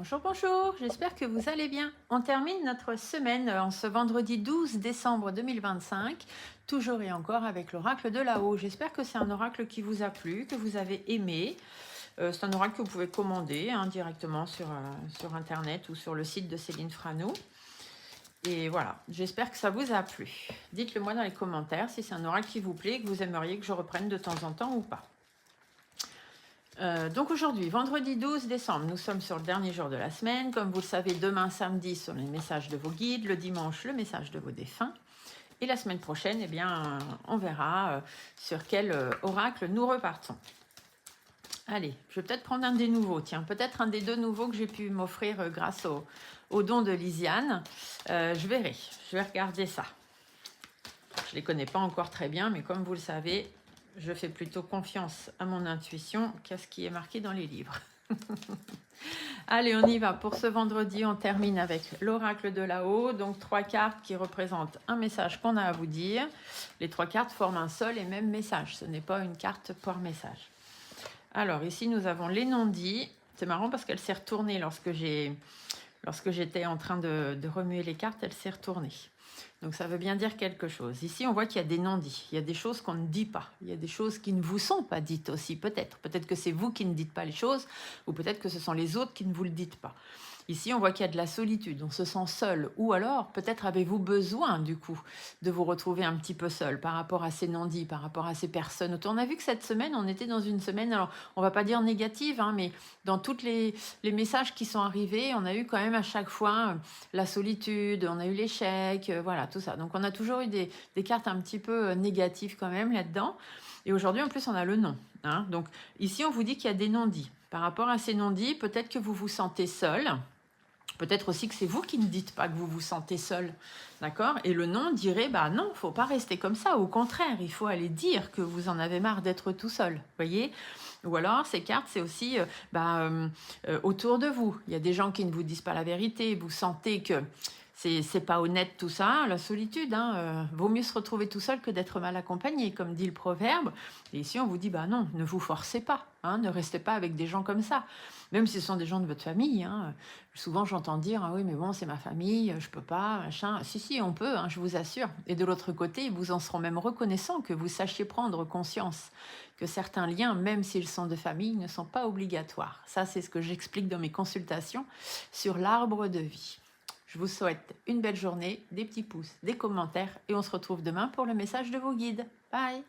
Bonjour, bonjour, j'espère que vous allez bien. On termine notre semaine en ce vendredi 12 décembre 2025, toujours et encore avec l'oracle de là-haut. J'espère que c'est un oracle qui vous a plu, que vous avez aimé. C'est un oracle que vous pouvez commander directement sur Internet ou sur le site de Céline Frano. Et voilà, j'espère que ça vous a plu. Dites-le moi dans les commentaires si c'est un oracle qui vous plaît et que vous aimeriez que je reprenne de temps en temps ou pas. Donc aujourd'hui, vendredi 12 décembre, nous sommes sur le dernier jour de la semaine. Comme vous le savez, demain samedi sont les messages de vos guides, le dimanche le message de vos défunts. Et la semaine prochaine, eh bien, on verra sur quel oracle nous repartons. Allez, je vais peut-être prendre un des nouveaux, tiens, peut-être un des deux nouveaux que j'ai pu m'offrir grâce au don de Lisiane. Je verrai, je vais regarder ça. Je ne les connais pas encore très bien, mais comme vous le savez, je fais plutôt confiance à mon intuition qu'à ce qui est marqué dans les livres. Allez, on y va. Pour ce vendredi, on termine avec l'oracle de là-haut. Donc, 3 cartes qui représentent un message qu'on a à vous dire. Les 3 cartes forment un seul et même message. Ce n'est pas une carte par message. Alors, ici, nous avons les non-dits. C'est marrant parce qu'elle s'est retournée lorsque j'étais en train de remuer les cartes. Elle s'est retournée. Donc ça veut bien dire quelque chose. Ici, on voit qu'il y a des non-dits. Il y a des choses qu'on ne dit pas. Il y a des choses qui ne vous sont pas dites aussi, peut-être. Peut-être que c'est vous qui ne dites pas les choses, ou peut-être que ce sont les autres qui ne vous le dites pas. Ici, on voit qu'il y a de la solitude, on se sent seul. Ou alors, peut-être avez-vous besoin, du coup, de vous retrouver un petit peu seul par rapport à ces non-dits, par rapport à ces personnes autour. On a vu que cette semaine, on était dans une semaine, alors on va pas dire négative, mais dans tous les messages qui sont arrivés, on a eu quand même à chaque fois la solitude, on a eu l'échec, voilà, tout ça. Donc on a toujours eu des cartes un petit peu négatives quand même là-dedans. Et aujourd'hui, en plus, on a le non. Donc ici, on vous dit qu'il y a des non-dits. Par rapport à ces non-dits, peut-être que vous vous sentez seul. Peut-être aussi que c'est vous qui ne dites pas que vous vous sentez seul, d'accord? Et le non dirait, bah non, faut pas rester comme ça. Au contraire, il faut aller dire que vous en avez marre d'être tout seul, voyez? Ou alors, ces cartes, c'est aussi autour de vous. Il y a des gens qui ne vous disent pas la vérité. Vous sentez que c'est pas honnête tout ça, la solitude. Vaut mieux se retrouver tout seul que d'être mal accompagné, comme dit le proverbe. Et ici, on vous dit, bah non, ne vous forcez pas. Ne restez pas avec des gens comme ça. Même si ce sont des gens de votre famille. Souvent, j'entends dire, ah oui, mais bon, c'est ma famille, je peux pas, machin. Si, on peut, je vous assure. Et de l'autre côté, ils vous en seront même reconnaissants que vous sachiez prendre conscience que certains liens, même s'ils sont de famille, ne sont pas obligatoires. Ça, c'est ce que j'explique dans mes consultations sur l'arbre de vie. Je vous souhaite une belle journée, des petits pouces, des commentaires et on se retrouve demain pour le message de vos guides. Bye!